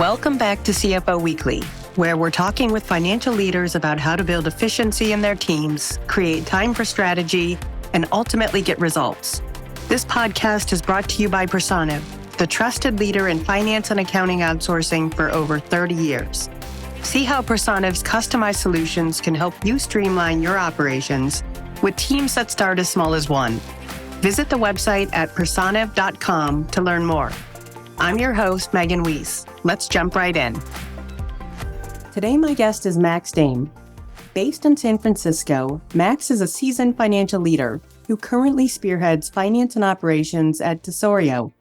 Welcome back to CFO Weekly, where we're talking with financial leaders about how to build efficiency in their teams, create time for strategy, and ultimately get results. This podcast is brought to you by Personiv, the trusted leader in finance and accounting outsourcing for over 30 years. See how Personiv's customized solutions can help you streamline your operations with teams that start as small as one. Visit the website at personiv.com to learn more. I'm your host, Megan Weiss. Let's jump right in. Today, my guest is Max Dame. Based in San Francisco, Max is a seasoned financial leader who currently spearheads finance and operations at Tesorio,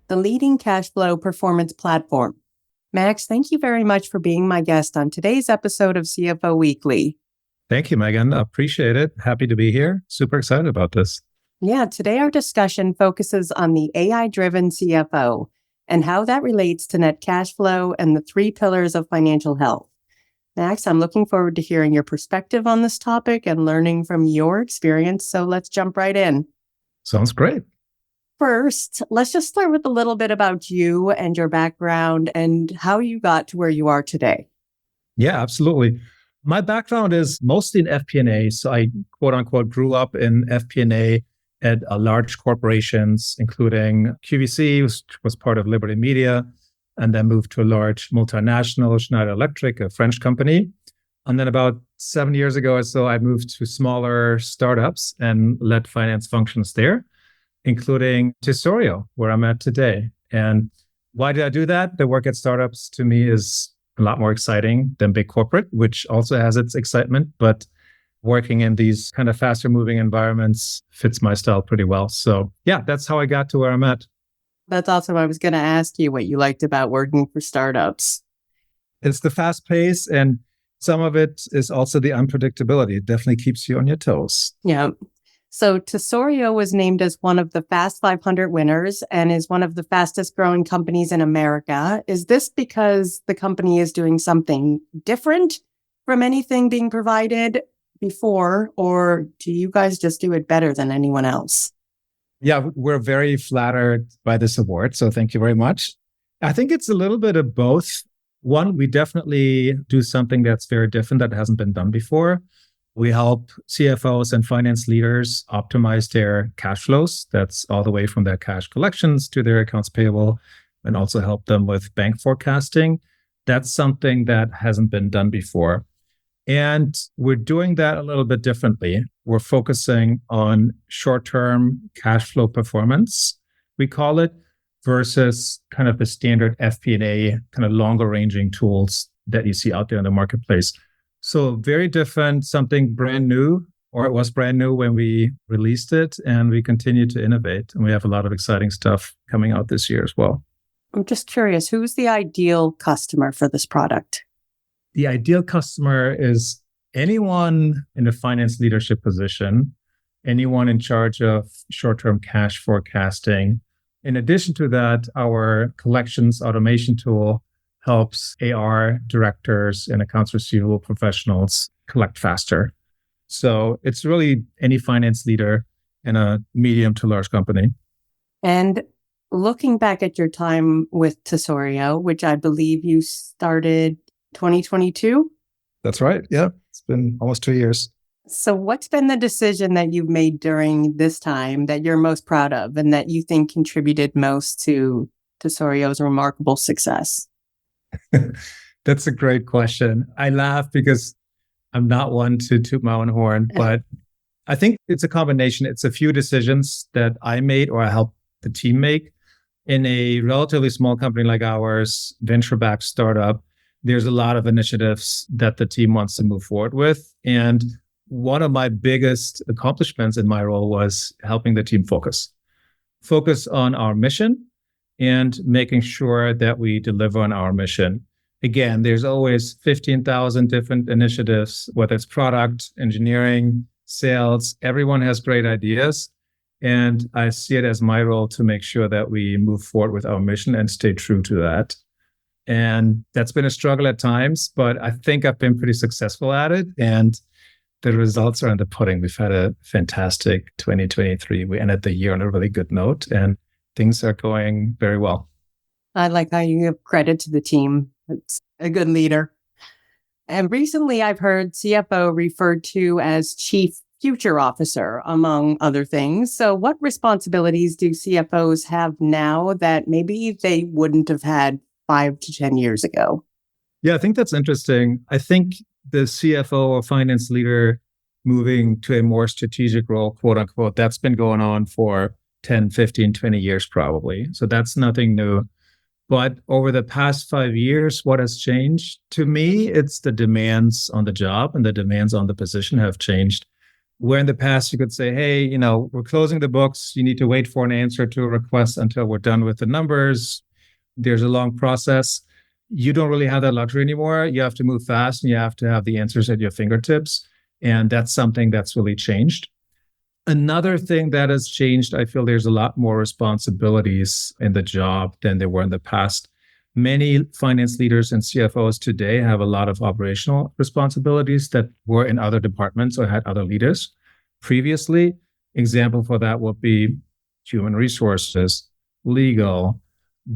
the leading cash flow performance platform. Max, thank you very much for being my guest on today's episode of CFO Weekly. Thank you, Megan. Appreciate it. Happy to be here. Super excited about this. Yeah, today our discussion focuses on the AI-driven CFO and how that relates to net cash flow and the three pillars of financial health. Max, I'm looking forward to hearing your perspective on this topic and learning from your experience, so let's jump right in. Sounds great. First, let's just start with a little bit about you and your background and how you got to where you are today. Yeah, absolutely. My background is mostly in FP&A, so I quote unquote grew up in FP&A at large corporations, including QVC, which was part of Liberty Media, and then moved to a large multinational, Schneider Electric, a French company. And then about 7 years ago or so, I moved to smaller startups and led finance functions there, including Tesorio, where I'm at today. And why did I do that? The work at startups to me is a lot more exciting than big corporate, which also has its excitement, but working in these kind of faster moving environments fits my style pretty well. So yeah, that's how I got to where I'm at. That's awesome. I was going to ask you what you liked about working for startups. It's the fast pace, and some of it is also the unpredictability. It definitely keeps you on your toes. Yeah. So Tesorio was named as one of the Fast 500 winners and is one of the fastest growing companies in America. Is this because the company is doing something different from anything being provided before, or do you guys just do it better than anyone else? Yeah, we're very flattered by this award. So thank you very much. I think it's a little bit of both. One, we definitely do something that's very different that hasn't been done before. We help CFOs and finance leaders optimize their cash flows. That's all the way from their cash collections to their accounts payable, and also help them with bank forecasting. That's something that hasn't been done before. And we're doing that a little bit differently. We're focusing on short-term cash flow performance, we call it, versus kind of the standard FP&A, kind of longer-ranging tools that you see out there in the marketplace. So very different, something brand new, or it was brand new when we released it, and we continue to innovate. And we have a lot of exciting stuff coming out this year as well. I'm just curious, who's the ideal customer for this product? The ideal customer is anyone in a finance leadership position, anyone in charge of short-term cash forecasting. In addition to that, our collections automation tool helps AR directors and accounts receivable professionals collect faster. So it's really any finance leader in a medium to large company. And looking back at your time with Tesorio, which I believe you started 2022? That's right. Yeah. It's been almost 2 years. So what's been the decision that you've made during this time that you're most proud of and that you think contributed most to Tesorio's remarkable success? That's a great question. I laugh because I'm not one to toot my own horn, but I think it's a combination. It's a few decisions that I made or I helped the team make. In a relatively small company like ours, venture-backed startup, there's a lot of initiatives that the team wants to move forward with. And one of my biggest accomplishments in my role was helping the team focus on our mission and making sure that we deliver on our mission. Again, there's always 15,000 different initiatives, whether it's product, engineering, sales, everyone has great ideas. And I see it as my role to make sure that we move forward with our mission and stay true to that. And that's been a struggle at times, but I think I've been pretty successful at it. And the results are in the pudding. We've had a fantastic 2023. We ended the year on a really good note, and things are going very well. I like how you give credit to the team That's a good leader. And recently I've heard CFO referred to as Chief Future Officer, among other things. So what responsibilities do CFOs have now that maybe they wouldn't have had 5 to 10 years ago? Yeah, I think that's interesting. I think the CFO or finance leader moving to a more strategic role, quote unquote, that's been going on for 10, 15, 20 years probably. So that's nothing new. But over the past 5 years, what has changed? To me, it's the demands on the job and the demands on the position have changed. Where in the past you could say, hey, we're closing the books. You need to wait for an answer to a request until we're done with the numbers. There's a long process. You don't really have that luxury anymore. You have to move fast and you have to have the answers at your fingertips. And that's something that's really changed. Another thing that has changed, I feel there's a lot more responsibilities in the job than there were in the past. Many finance leaders and CFOs today have a lot of operational responsibilities that were in other departments or had other leaders previously. Example for that would be human resources, legal,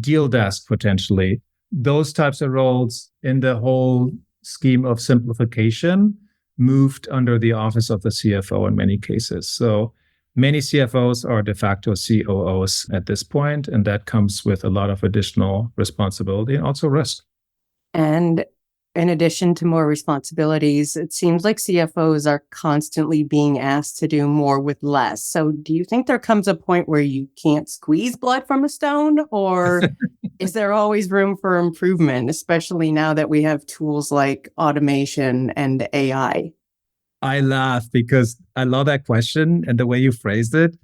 deal desk potentially. Those types of roles in the whole scheme of simplification moved under the office of the CFO in many cases. So many CFOs are de facto COOs at this point, and that comes with a lot of additional responsibility and also risk. And in addition to more responsibilities, it seems like CFOs are constantly being asked to do more with less. So do you think there comes a point where you can't squeeze blood from a stone, or is there always room for improvement, especially now that we have tools like automation and AI? I laugh because I love that question and the way you phrased it.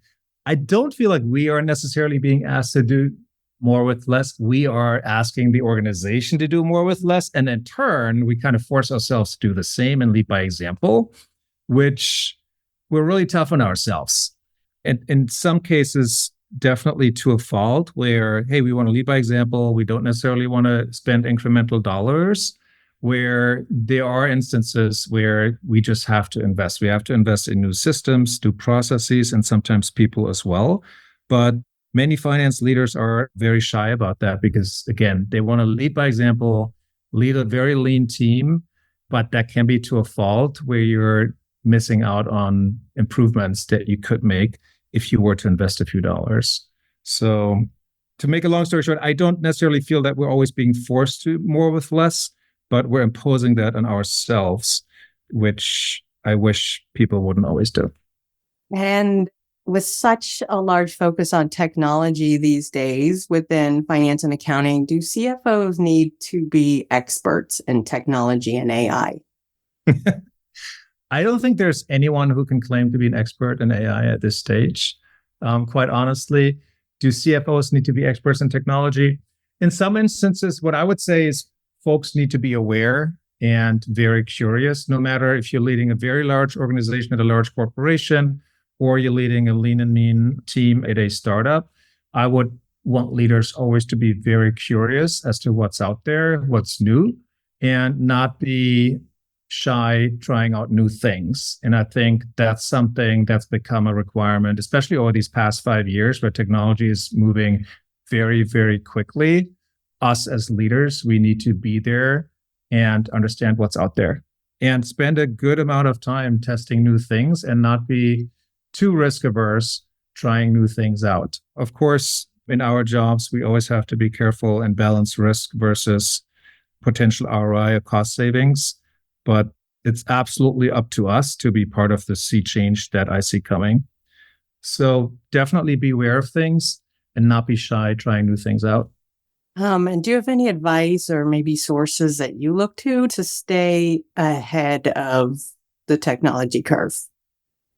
I don't feel like we are necessarily being asked to do more with less. We are asking the organization to do more with less. And in turn, we kind of force ourselves to do the same and lead by example, which we're really tough on ourselves. And in some cases, definitely to a fault where, hey, we want to lead by example. We don't necessarily want to spend incremental dollars, where there are instances where we just have to invest. We have to invest in new systems, new processes, and sometimes people as well. But many finance leaders are very shy about that because, again, they want to lead by example, lead a very lean team, but that can be to a fault where you're missing out on improvements that you could make if you were to invest a few dollars. So to make a long story short, I don't necessarily feel that we're always being forced to more with less, but we're imposing that on ourselves, which I wish people wouldn't always do. And with such a large focus on technology these days within finance and accounting, do CFOs need to be experts in technology and AI? I don't think there's anyone who can claim to be an expert in AI at this stage. Quite honestly, do CFOs need to be experts in technology? In some instances, what I would say is folks need to be aware and very curious, no matter if you're leading a very large organization at a large corporation or you're leading a lean and mean team at a startup. I would want leaders always to be very curious as to what's out there, what's new, and not be shy trying out new things. And I think that's something that's become a requirement, especially over these past 5 years where technology is moving very, very quickly. Us as leaders, we need to be there and understand what's out there and spend a good amount of time testing new things and not be too risk averse trying new things out. Of course, in our jobs, we always have to be careful and balance risk versus potential ROI or cost savings. But it's absolutely up to us to be part of the sea change that I see coming. So definitely be aware of things and not be shy trying new things out. And do you have any advice or maybe sources that you look to stay ahead of the technology curve?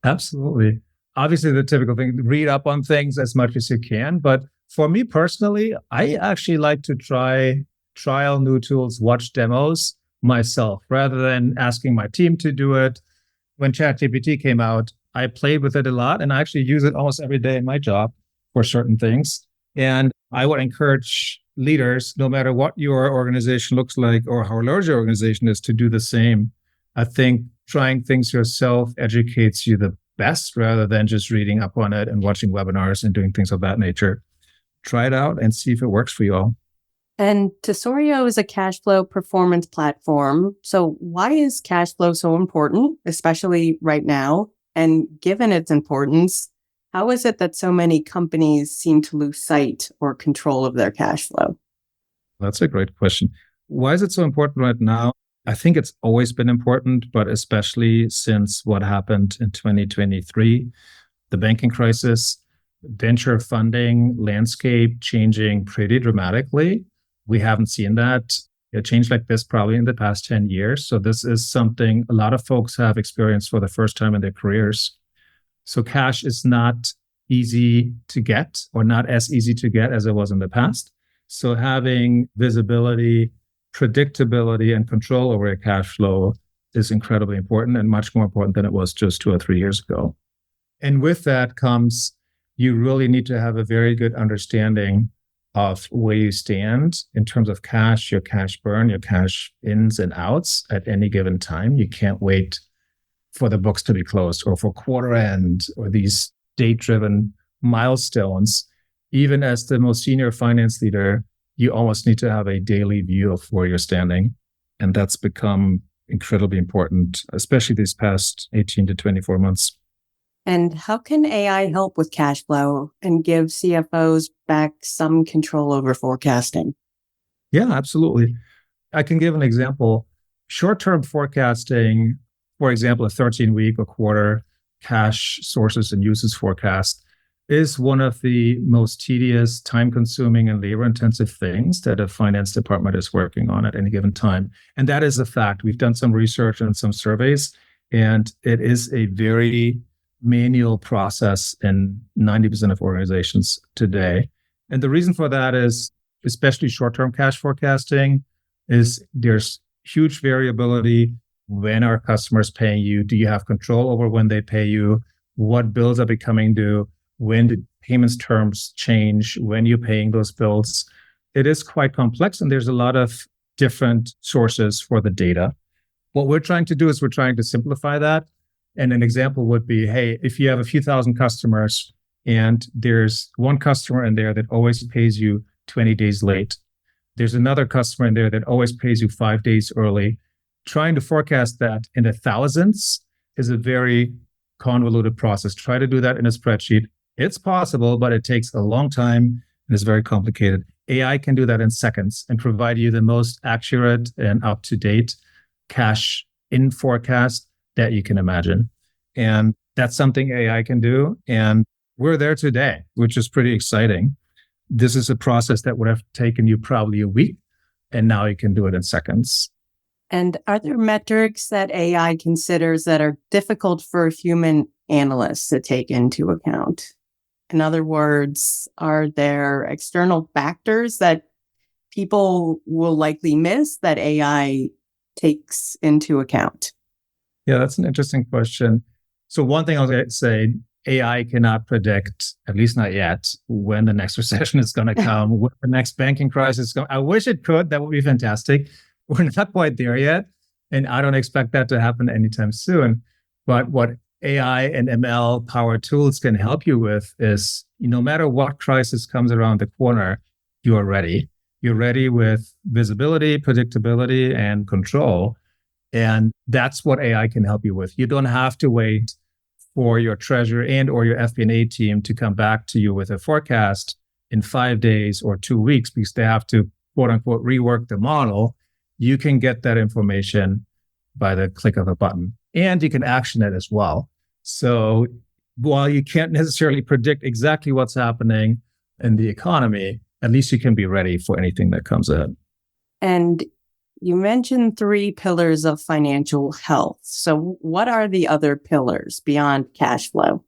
Absolutely. Obviously, the typical thing, read up on things as much as you can. But for me personally, I actually like to trial new tools, watch demos myself, rather than asking my team to do it. When ChatGPT came out, I played with it a lot and I actually use it almost every day in my job for certain things. And I would encourage leaders, no matter what your organization looks like or how large your organization is, to do the same. I think trying things yourself educates you the best rather than just reading up on it and watching webinars and doing things of that nature. Try it out and see if it works for you all. And Tesorio is a cash flow performance platform. So why is cash flow so important, especially right now? And given its importance, how is it that so many companies seem to lose sight or control of their cash flow? That's a great question. Why is it so important right now? I think it's always been important, but especially since what happened in 2023, the banking crisis, venture funding landscape changing pretty dramatically. We haven't seen that a change like this probably in the past 10 years. So this is something a lot of folks have experienced for the first time in their careers. So cash is not easy to get or not as easy to get as it was in the past. So having visibility, predictability, and control over your cash flow is incredibly important and much more important than it was just 2 or 3 years ago. And with that comes, you really need to have a very good understanding of where you stand in terms of cash, your cash burn, your cash ins and outs at any given time. You can't wait for the books to be closed or for quarter end or these date-driven milestones. Even as the most senior finance leader, you almost need to have a daily view of where you're standing. And that's become incredibly important, especially these past 18 to 24 months. And how can AI help with cash flow and give CFOs back some control over forecasting? Yeah, absolutely. I can give an example. Short-term forecasting, for example, a 13-week or quarter cash sources and uses forecast is one of the most tedious, time-consuming, and labor-intensive things that a finance department is working on at any given time. And that is a fact. We've done some research and some surveys, and it is a very manual process in 90% of organizations today. And the reason for that is, especially short-term cash forecasting, is there's huge variability. When are customers paying you? Do you have control over when they pay you? What bills are becoming due? When do payments terms change? When you're paying those bills? It is quite complex, and there's a lot of different sources for the data. What we're trying to do is we're trying to simplify that. And an example would be, hey, if you have a few thousand customers and there's one customer in there that always pays you 20 days late, there's another customer in there that always pays you 5 days early, trying to forecast that in the thousands is a very convoluted process. Try to do that in a spreadsheet. It's possible, but it takes a long time and is very complicated. AI can do that in seconds and provide you the most accurate and up-to-date cash in forecast that you can imagine. And that's something AI can do. And we're there today, which is pretty exciting. This is a process that would have taken you probably a week, and now you can do it in seconds. And are there metrics that AI considers that are difficult for human analysts to take into account? In other words, are there external factors that people will likely miss that AI takes into account? Yeah, that's an interesting question. So one thing I was say, AI cannot predict, at least not yet, when the next recession is going to come, when the next banking crisis is going. I wish it could. That would be fantastic. We're not quite there yet, and I don't expect that to happen anytime soon. But what AI and ML power tools can help you with is, no matter what crisis comes around the corner, you are ready. You're ready with visibility, predictability, and control. And that's what AI can help you with. You don't have to wait for your treasurer and or your FP&A team to come back to you with a forecast in 5 days or 2 weeks because they have to, quote unquote, rework the model. You can get that information by the click of a button, and you can action it as well. So while you can't necessarily predict exactly what's happening in the economy, at least you can be ready for anything that comes ahead. And you mentioned 3 pillars of financial health. So what are the other pillars beyond cash flow?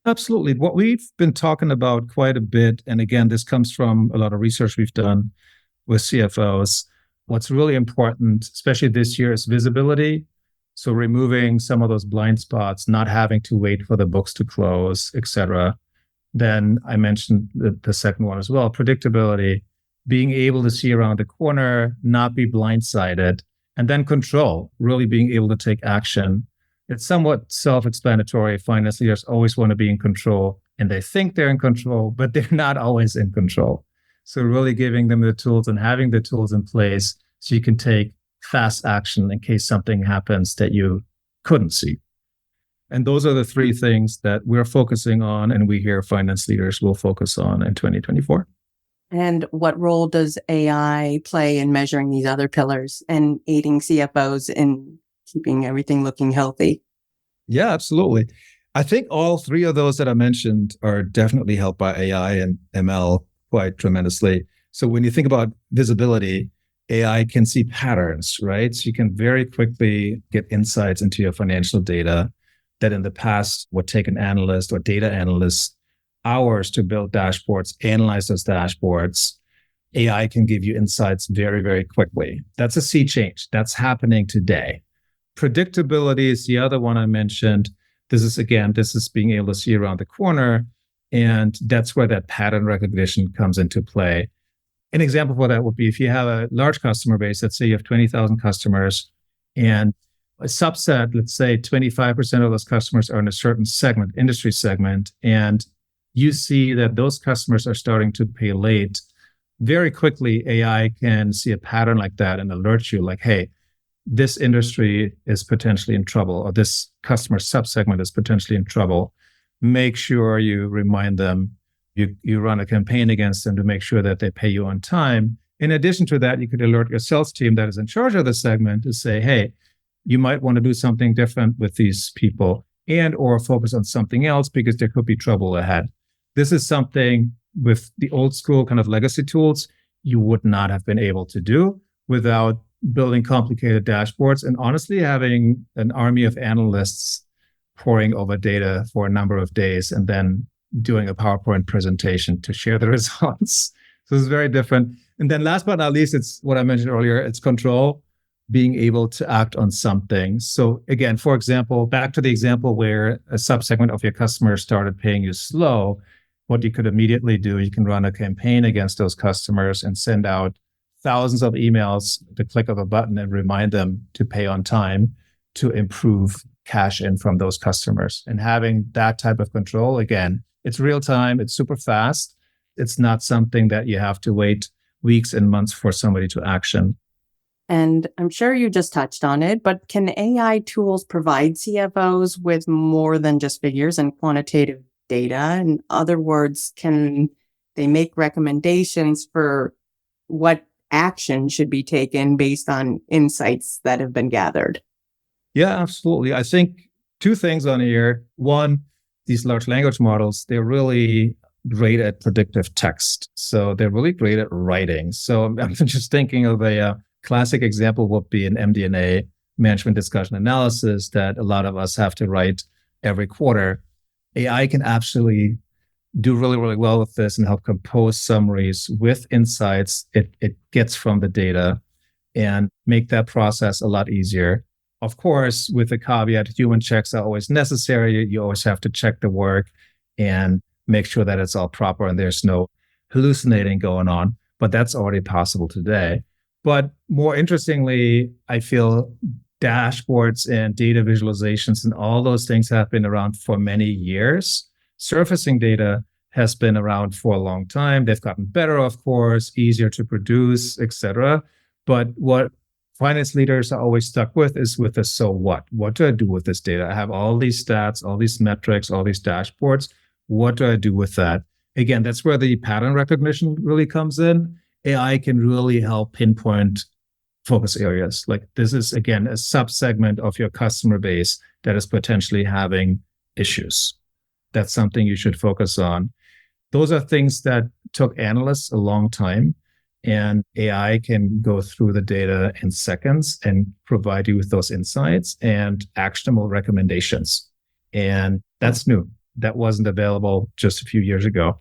Absolutely. What we've been talking about quite a bit, and again, this comes from a lot of research we've done with CFOs. What's really important, especially this year, is visibility. So removing some of those blind spots, not having to wait for the books to close, et cetera. Then I mentioned the second one as well, predictability, being able to see around the corner, not be blindsided, and then control, really being able to take action. It's somewhat self-explanatory. Finance leaders always want to be in control, and they think they're in control, but they're not always in control. So really giving them the tools and having the tools in place so you can take fast action in case something happens that you couldn't see. And those are the three things that we're focusing on, and we hear finance leaders will focus on in 2024. And what role does AI play in measuring these other pillars and aiding CFOs in keeping everything looking healthy? Yeah, absolutely. I think all three of those that I mentioned are definitely helped by AI and ML quite tremendously. So when you think about visibility, AI can see patterns, right? So you can very quickly get insights into your financial data that in the past would take an analyst or data analyst hours to build dashboards, analyze those dashboards. AI can give you insights very, very quickly. That's a sea change. That's happening today. Predictability is the other one I mentioned. This is being able to see around the corner. And that's where that pattern recognition comes into play. An example for that would be if you have a large customer base, let's say you have 20,000 customers, and a subset, let's say 25% of those customers are in a certain segment, industry segment, and you see that those customers are starting to pay late. Very quickly, AI can see a pattern like that and alert you like, hey, this industry is potentially in trouble, or this customer subsegment is potentially in trouble. Make sure you remind them, you run a campaign against them to make sure that they pay you on time. In addition to that, you could alert your sales team that is in charge of the segment to say, hey, you might want to do something different with these people and or focus on something else because there could be trouble ahead. This is something with the old school kind of legacy tools you would not have been able to do without building complicated dashboards and honestly having an army of analysts poring over data for a number of days and then doing a PowerPoint presentation to share the results. So it's very different. And then last but not least, it's what I mentioned earlier, it's control, being able to act on something. So again, for example, back to the example where a subsegment of your customers started paying you slow, what you could immediately do, you can run a campaign against those customers and send out thousands of emails at the click of a button and remind them to pay on time to improve cash in from those customers. And having that type of control, again, it's real time, it's super fast. It's not something that you have to wait weeks and months for somebody to action. And I'm sure you just touched on it, but can AI tools provide CFOs with more than just figures and quantitative data? In other words, can they make recommendations for what action should be taken based on insights that have been gathered? Yeah, absolutely. I think two things on here. One, these large language models, they're really great at predictive text. So they're really great at writing. So I'm just thinking of a classic example would be an MD&A, management discussion analysis, that a lot of us have to write every quarter. AI can actually do really, really well with this and help compose summaries with insights it gets from the data and make that process a lot easier. Of course, with the caveat, human checks are always necessary. You always have to check the work and make sure that it's all proper and there's no hallucinating going on. But that's already possible today. But more interestingly, I feel dashboards and data visualizations and all those things have been around for many years. Surfacing data has been around for a long time. They've gotten better, of course, easier to produce, etc. But what finance leaders are always stuck with is with the so what? What do I do with this data? I have all these stats, all these metrics, all these dashboards. What do I do with that? Again, that's where the pattern recognition really comes in. AI can really help pinpoint focus areas. Like this is, again, a subsegment of your customer base that is potentially having issues. That's something you should focus on. Those are things that took analysts a long time, and AI can go through the data in seconds and provide you with those insights and actionable recommendations. And that's new. That wasn't available just a few years ago.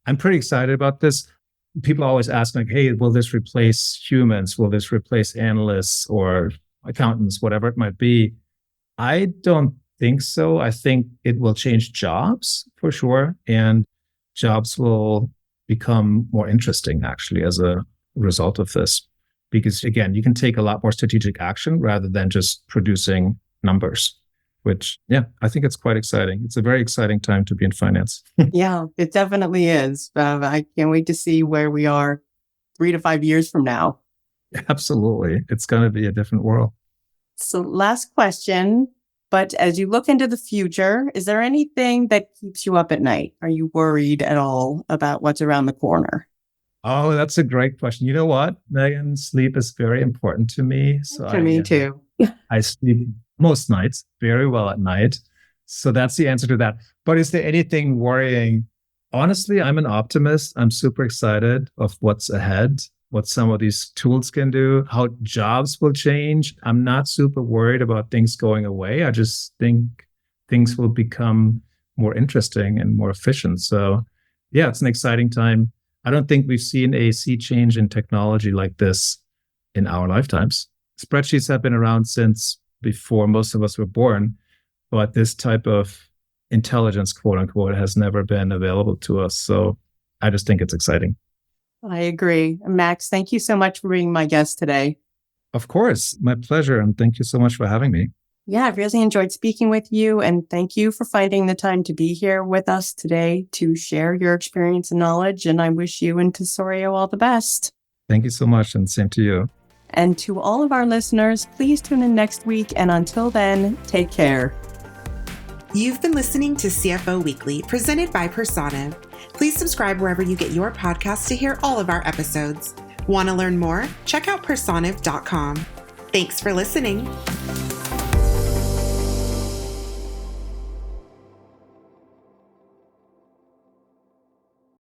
I'm pretty excited about this. People always ask, like, hey, will this replace humans? Will this replace analysts or accountants, whatever it might be? I don't think so. I think it will change jobs for sure. And jobs will become more interesting, actually, as a result of this. Because, again, you can take a lot more strategic action rather than just producing numbers. which, yeah, I think it's quite exciting. It's a very exciting time to be in finance. Yeah, it definitely is. I can't wait to see where we are 3 to 5 years from now. Absolutely. It's going to be a different world. So last question, but as you look into the future, is there anything that keeps you up at night? Are you worried at all about what's around the corner? Oh, that's a great question. You know what, Megan? Sleep is very important to me. So To me too. I sleep most nights very well at night. So that's the answer to that. But is there anything worrying? Honestly, I'm an optimist. I'm super excited of what's ahead, what some of these tools can do, how jobs will change. I'm not super worried about things going away. I just think things will become more interesting and more efficient. So yeah, it's an exciting time. I don't think we've seen a sea change in technology like this in our lifetimes. Spreadsheets have been around since before most of us were born, but this type of intelligence, quote unquote, has never been available to us. So I just think it's exciting. I agree. Max, thank you so much for being my guest today. Of course, my pleasure. And thank you so much for having me. Yeah, I've really enjoyed speaking with you. And thank you for finding the time to be here with us today to share your experience and knowledge. And I wish you and Tesorio all the best. Thank you so much. And same to you. And to all of our listeners, please tune in next week. And until then, take care. You've been listening to CFO Weekly, presented by Personiv. Please subscribe wherever you get your podcasts to hear all of our episodes. Want to learn more? Check out personiv.com. Thanks for listening.